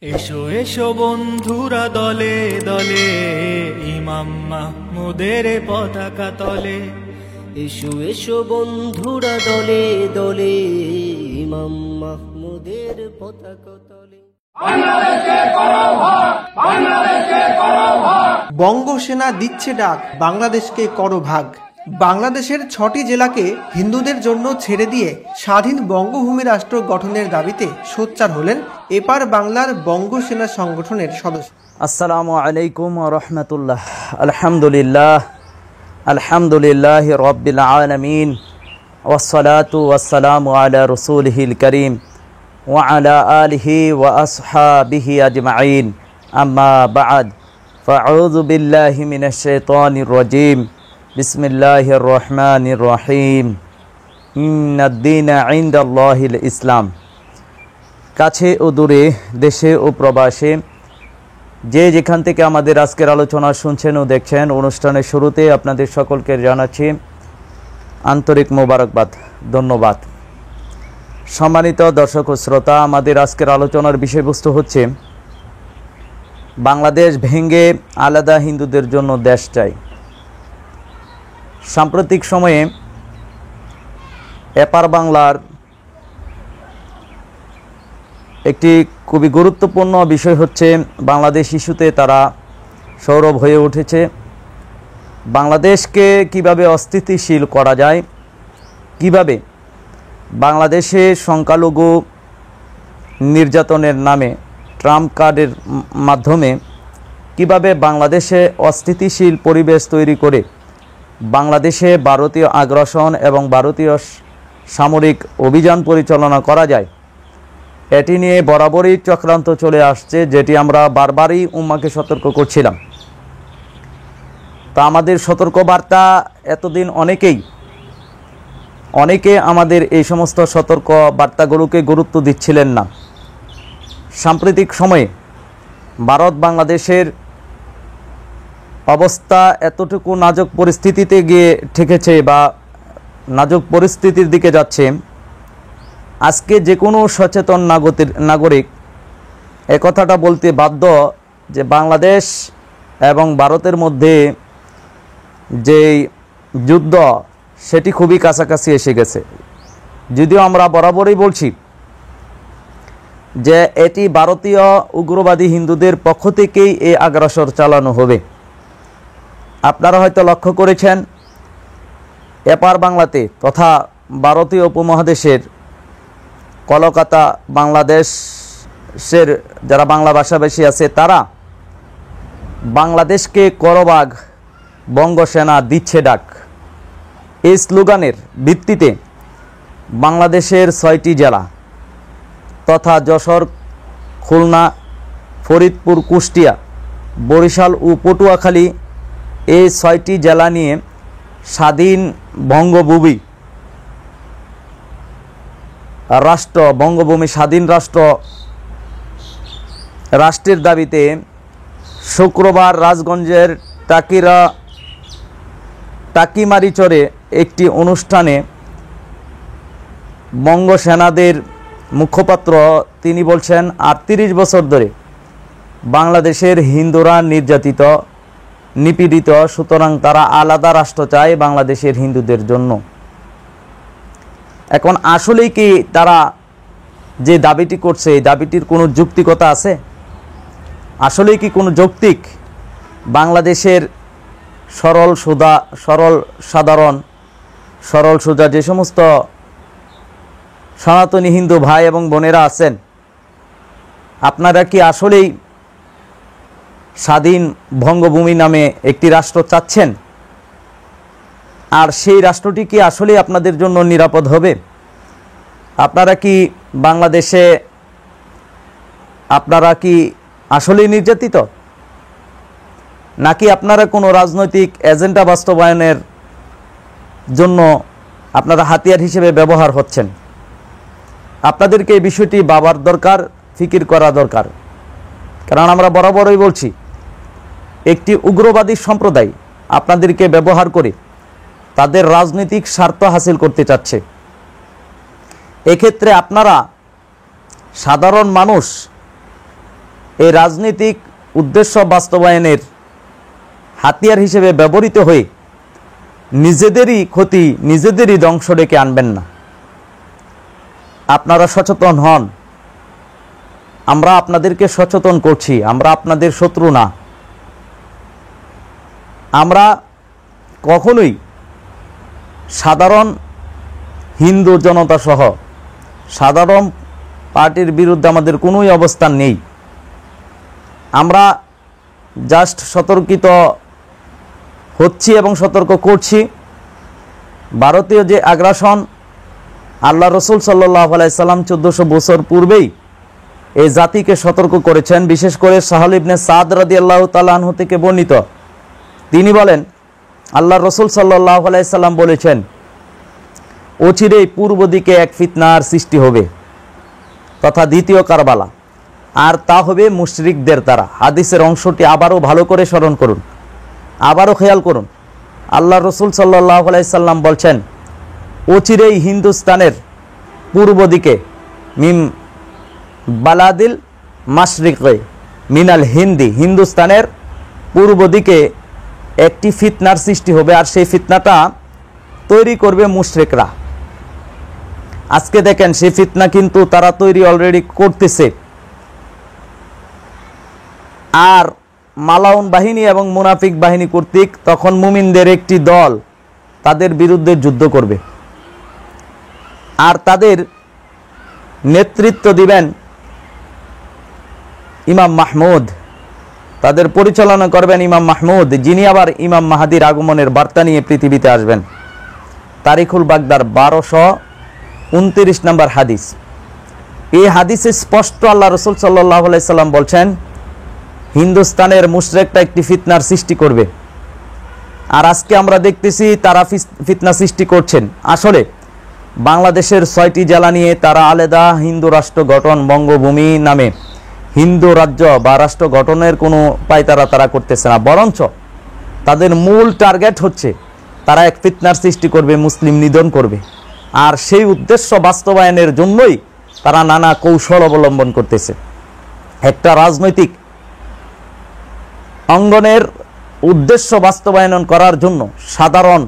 এসো এসো বন্ধুরা দলে দলে, ইমাম মাহমুদের পতাকা তলে। এসো এসো বন্ধুরা দলে দলে, ইমাম মাহমুদের পতাকা তলে। বঙ্গসেনা দিচ্ছে ডাক, বাংলাদেশকে করো ভাগ। বাংলাদেশের 6টি জেলাকে হিন্দুদের জন্য ছেড়ে দিয়ে স্বাধীন বঙ্গভূমি রাষ্ট্র গঠনের দাবিতে সোচ্চার হলেন এপার বাংলার বঙ্গসেনা সংগঠনের সদস্য। আসসালামু আলাইকুম ওয়া রাহমাতুল্লাহ। আলহামদুলিল্লাহ রাব্বিল আলামিন, ওয়াসসালাতু ওয়াসসালামু আলা রাসূলিহিল কারীম ওয়া আলা আলিহি ওয়া আসহাবিহি আজমাইন, আম্মা বা'দ। ফাআউযু বিল্লাহি মিনাশ শাইতানির রাজীম। বিসমিল্লাহির রহমানির রহিম। ইন্নাদ দীনা ইনদাল্লাহিল ইসলাম। কাছে ও দূরে, দেশে ও প্রবাসে, যে যেখান থেকে আমাদের আজকের আলোচনা শুনছেন ও দেখছেন, অনুষ্ঠানের শুরুতে আপনাদের সকলকে জানাচ্ছি আন্তরিক মোবারকবাদ, ধন্যবাদ। সম্মানিত দর্শক ও শ্রোতা, আমাদের আজকের আলোচনার বিষয়বস্তু হচ্ছে বাংলাদেশ ভেঙে আলাদা হিন্দুদের জন্য দেশ চাই। সাম্প্রতিক সময়ে এপার বাংলার একটি খুবই গুরুত্বপূর্ণ বিষয় হচ্ছে বাংলাদেশ ইস্যুতে তারা সরব হয়ে উঠেছে। বাংলাদেশকে কিভাবে অস্থিতিশীল করা যায়, কিভাবে বাংলাদেশে সংখ্যালঘু নির্যাতনের নামে ট্রাম্প কার্ডের মাধ্যমে কিভাবে বাংলাদেশে অস্থিতিশীল পরিবেশ তৈরি করে বাংলাদেশে ভারতীয় আগ্রাসন এবং ভারতীয় সামরিক অভিযান পরিচালনা করা যায়, এটি নিয়ে বরাবরই চক্রান্ত চলে আসছে, যেটি আমরা বারবারই উম্মাকে সতর্ক করছিলাম। তা আমাদের সতর্কবার্তা এতদিন অনেকে আমাদের এই সমস্ত সতর্ক বার্তাগুলোকে গুরুত্ব দিচ্ছিলেন না। সাম্প্রতিক সময়ে ভারত বাংলাদেশের অবস্থা এতটুকু নাজুক পরিস্থিতিতে গিয়ে ঠেকেছে বা নাজুক পরিস্থিতির দিকে যাচ্ছে, আজকে যে কোনো সচেতন নাগরিক একথাটা বলতে বাধ্য যে বাংলাদেশ এবং ভারতের মধ্যে যে যুদ্ধ, সেটি খুবই কাছাকাছি এসে গেছে। যদিও আমরা বরাবরই বলছি যে এটি ভারতীয় উগ্রবাদী হিন্দুদের পক্ষ থেকেই এই আগ্রাসন চালানো হবে। আপনারা হয়তো লক্ষ্য করেছেন এপার বাংলাতে তথা ভারতীয় উপমহাদেশের কলকাতা, বাংলাদেশের যারা বাংলা ভাষাভাষী আছে তারা বাংলাদেশকে করভাগ, বঙ্গসেনা দিচ্ছে ডাক, এই স্লোগানের ভিত্তিতে বাংলাদেশের 6টি জেলা তথা যশোর, খুলনা, ফরিদপুর, কুষ্টিয়া, বরিশাল ও পটুয়াখালী, এই 6টি জেলা নিয়ে স্বাধীন বঙ্গভূমি রাষ্ট্র, বঙ্গভূমি স্বাধীন রাষ্ট্রের দাবিতে শুক্রবার রাজগঞ্জের টাকিমারিচরে একটি অনুষ্ঠানে বঙ্গসেনাদের মুখপাত্র তিনি বলছেন 38 বছর ধরে বাংলাদেশের হিন্দুরা নির্যাতিত, নিপীড়িত, সুতরাং তারা আলাদা রাষ্ট্র চায় বাংলাদেশের হিন্দুদের জন্য। এখন আসলেই কি তারা যে দাবিটি করছে, এই দাবিটির কোনো যৌক্তিকতা আছে? আসলেই কি কোনো যৌক্তিক বাংলাদেশের সরল সোজা যে সমস্ত সনাতনী হিন্দু ভাই এবং বোনেরা আছেন, আপনারা কি আসলেই স্বাধীন বঙ্গভূমি নামে একটি রাষ্ট্র চাচ্ছেন? আর সেই রাষ্ট্রটি কি আসলেই আপনাদের জন্য নিরাপদ হবে? আপনারা কি বাংলাদেশে আসলেই নির্যাতিত, নাকি আপনারা কোনো রাজনৈতিক এজেন্ডা বাস্তবায়নের জন্য আপনারা হাতিয়ার হিসেবে ব্যবহার হচ্ছেন? আপনাদেরকে এই বিষয়টি ভাবার দরকার, ফিকির করা দরকার। কারণ আমরা বরাবরই বলছি, একটি উগ্রবাদী সম্প্রদায় আপনাদেরকে ব্যবহার করে তাদের রাজনৈতিক স্বার্থ হাসিল করতে চাচ্ছে। এক্ষেত্রে আপনারা সাধারণ মানুষ এই রাজনৈতিক উদ্দেশ্য বাস্তবায়নের হাতিয়ার হিসেবে ব্যবহৃত হয়ে নিজেদেরই ক্ষতি, নিজেদেরই ধ্বংস ডেকে আনবেন না। আপনারা সচেতন হন। আমরা আপনাদেরকে সচেতন করছি, আমরা আপনাদের শত্রু না। আমরা কখনোই সাধারণ হিন্দু জনতা সহ সাধারণ পার্টির বিরুদ্ধে আমাদের কোনোই অবস্থান নেই। আমরা জাস্ট সতর্কিত হচ্ছি এবং সতর্ক করছি। ভারতীয় যে আগ্রাসন, আল্লাহ রসুল সাল্লাল্লাহু আলাইহি সাল্লাম 1400 বছর পূর্বেই এই জাতিকে সতর্ক করেছেন। বিশেষ করে সাহল ইবনে সাদ রাদিয়াল্লাহু তাআলা আনহু থেকে বর্ণিত, তিনি বলেন আল্লাহ রসুল সাল্লাল্লাহু আলাইহি সাল্লাম বলেছেন, অচিরেই পূর্ব দিকে এক ফিতনার সৃষ্টি হবে তথা দ্বিতীয় কারবালা, আর তা হবে মুশরিকদের দ্বারা। হাদিসের অংশটি আবারও ভালো করে স্মরণ করুন, আবারও খেয়াল করুন। আল্লাহ রসুল সাল্লাল্লাহু আলাইহি সাল্লাম বলছেন, অচিরেই হিন্দুস্তানের পূর্ব দিকে মিম বালাদিল মাশরিকে মিনাল হিন্দি, হিন্দুস্তানের পূর্ব দিকে একটি ফিতনার সৃষ্টি হবে, আর সেই ফিতনাটা তৈরি করবে মুশরিকরা। আজকে দেখেন সেই ফিতনা কিন্তু তারা তৈরি অলরেডি করতেছে। আর মালাউন বাহিনী এবং মুনাফিক বাহিনী কর্তৃক তখন মুমিনদের একটি দল তাদের বিরুদ্ধে যুদ্ধ করবে, আর তাদের নেতৃত্ব দিবেন ইমাম মাহমুদ, তাদের পরিচালনা করবেন ইমাম মাহমুদ, যিনি আবার ইমাম মাহাদির আগমনের বার্তা নিয়ে পৃথিবীতে আসবেন। তারিখুল বাগদার 1229 নম্বর হাদিস। এই হাদিসে স্পষ্ট আল্লাহ রসুল সাল্লাল্লাহু আলাইহি সাল্লাম বলছেন, হিন্দুস্তানের মুশরিকরা একটি ফিতনার সৃষ্টি করবে। আর আজকে আমরা দেখতেছি তারা ফিতনা সৃষ্টি করছেন। আসলে বাংলাদেশের 6টি জেলা নিয়ে তারা আলাদা হিন্দু রাষ্ট্র গঠন, বঙ্গভূমি নামে হিন্দু রাজ্য বা রাষ্ট্র গঠনের কোনো পায়তারা তারা করতেছে না, বরঞ্চ তাদের মূল টার্গেট হচ্ছে তারা এক ফিতনার সৃষ্টি করবে, মুসলিম নিধন করবে। আর সেই উদ্দেশ্য বাস্তবায়নের জন্যই তারা নানা কৌশল অবলম্বন করতেছে। একটা রাজনৈতিক অঙ্গনের উদ্দেশ্য বাস্তবায়ন করার জন্য সাধারণ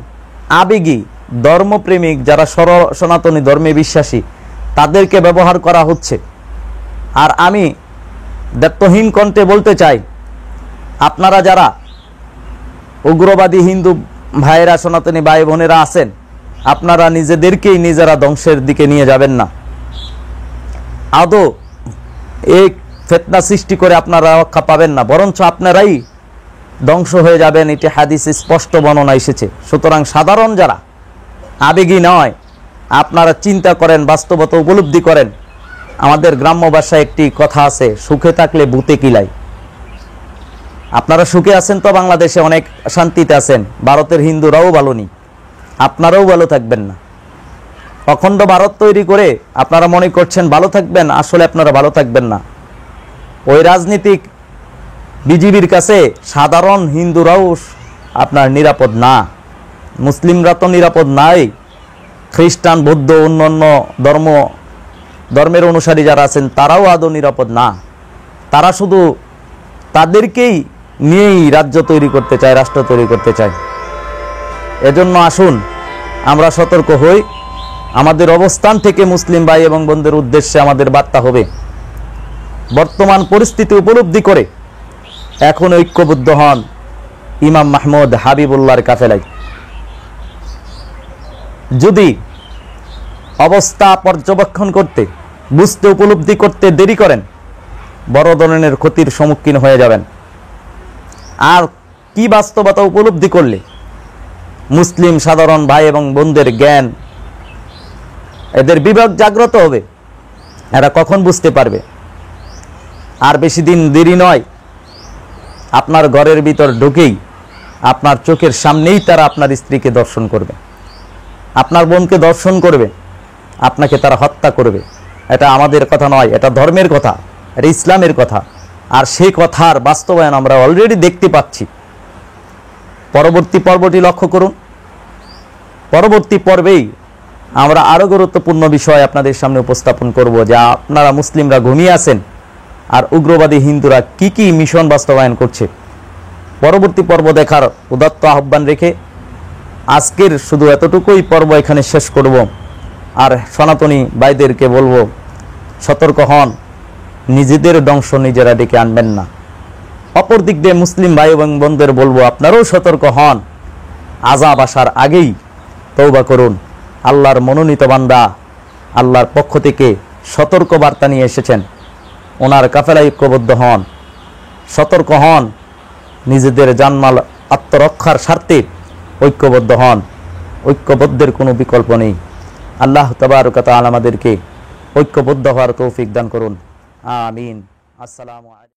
আবেগী ধর্মপ্রেমিক যারা সনাতনী ধর্মে বিশ্বাসী তাদেরকে ব্যবহার করা হচ্ছে। আর আমি দায়িত্বহীন কণ্ঠে বলতে চাই, আপনারা যারা উগ্রবাদী হিন্দু ভাইয়েরা, সনাতনী ভাই বোনেরা আছেন, আপনারা নিজেদেরকেই নিজেরা ধ্বংসের দিকে নিয়ে যাবেন না। আদৌ এই ফিতনা সৃষ্টি করে আপনারা রক্ষা পাবেন না, বরঞ্চ আপনারাই ধ্বংস হয়ে যাবেন। এটি হাদিসে স্পষ্ট বর্ণনা এসেছে। সুতরাং সাধারণ যারা আবেগী নয়, আপনারা চিন্তা করেন, বাস্তবতা উপলব্ধি করেন। আমাদের গ্রাম্য ভাষায় একটি কথা আছে, সুখে থাকলে ভূতে কিলাই। আপনারা সুখে আছেন তো বাংলাদেশে অনেক শান্তিতে আছেন, ভারতের হিন্দুরাও ভালো নেই, আপনারাও ভালো থাকবেন না। অখণ্ড ভারত তৈরি করে আপনারা মনে করছেন ভালো থাকবেন, আসলে আপনারা ভালো থাকবেন না। ওই রাজনীতিক বিজিবির কাছে সাধারণ হিন্দুরাও আপনার নিরাপদ না, মুসলিমরা তো নিরাপদ নাই, খ্রিস্টান বৌদ্ধ অন্যান্য ধর্মের অনুসারী যারা আছেন তারাও আদৌ নিরাপদ না। তারা শুধু তাদেরকেই নিয়েই রাজ্য তৈরি করতে চায়, রাষ্ট্র তৈরি করতে চায়। এজন্য আসুন আমরা সতর্ক হই। আমাদের অবস্থান থেকে মুসলিম ভাই এবং বোনদের উদ্দেশ্যে আমাদের বার্তা হবে, বর্তমান পরিস্থিতি উপলব্ধি করে এখন ঐক্যবদ্ধ হন ইমাম মাহমুদ হাবিবুল্লাহর কাফেলায়। যদি অবস্থা পর্যবেক্ষণ করতে, বুঝতে, উপলব্ধি করতে দেরি করেন, বড় ধরনের ক্ষতির সম্মুখীন হয়ে যাবেন। আর কি বাস্তবতা উপলব্ধি করলে মুসলিম সাধারণ ভাই এবং বোনদের জ্ঞান, এদের বিবেক জাগ্রত হবে, এরা কখন বুঝতে পারবে। আর বেশি দিন দেরি নয়, আপনার ঘরের ভিতর ঢুকেই আপনার চোখের সামনেই তারা আপনার স্ত্রীকে দর্শন করবে, আপনার বোনকে দর্শন করবে, আপনাকে তারা হত্যা করবে। এটা আমাদের কথা নয়, এটা ধর্মের কথা, এটা ইসলামের কথা। আর সেই কথার বাস্তবায়ন আমরা অলরেডি দেখতে পাচ্ছি। পরবর্তী পর্বটি লক্ষ্য করুন। পরবর্তী পর্বেই আমরা আরও গুরুত্বপূর্ণ বিষয় আপনাদের সামনে উপস্থাপন করব, যে আপনারা মুসলিমরা ঘুমিয়ে আছেন, আর উগ্রবাদী হিন্দুরা কি কি মিশন বাস্তবায়ন করছে। পরবর্তী পর্ব দেখার উদাত্ত আহ্বান রেখে আজকের শুধু এতটুকুই পর্ব এখানে শেষ করব। আর সনাতনী ভাইদেরকে বলবো, সতর্ক হন, নিজেদের ধ্বংস নিজেরা ডেকে আনবেন না। অপর দিক দিয়ে মুসলিম ভাই এবং বোনদের বলবো, আপনারাও সতর্ক হন, আযাব আসার আগেই তওবা করুন। আল্লাহর মনোনীত বান্দা আল্লাহর পক্ষ থেকে সতর্ক বার্তা নিয়ে এসেছেন, ওনার কাফেলায় ঐক্যবদ্ধ হন, সতর্ক হন, নিজেদের জানমাল আত্মরক্ষার স্বার্থে ঐক্যবদ্ধ হন। ঐক্যবদ্ধের কোনো বিকল্প নেই। আল্লাহ তাবারক ওয়া তাআলা আমাদেরকে ঐক্যবদ্ধ হওয়ার তৌফিক দান করুন। আমিন। আসসালামু আলাইকুম।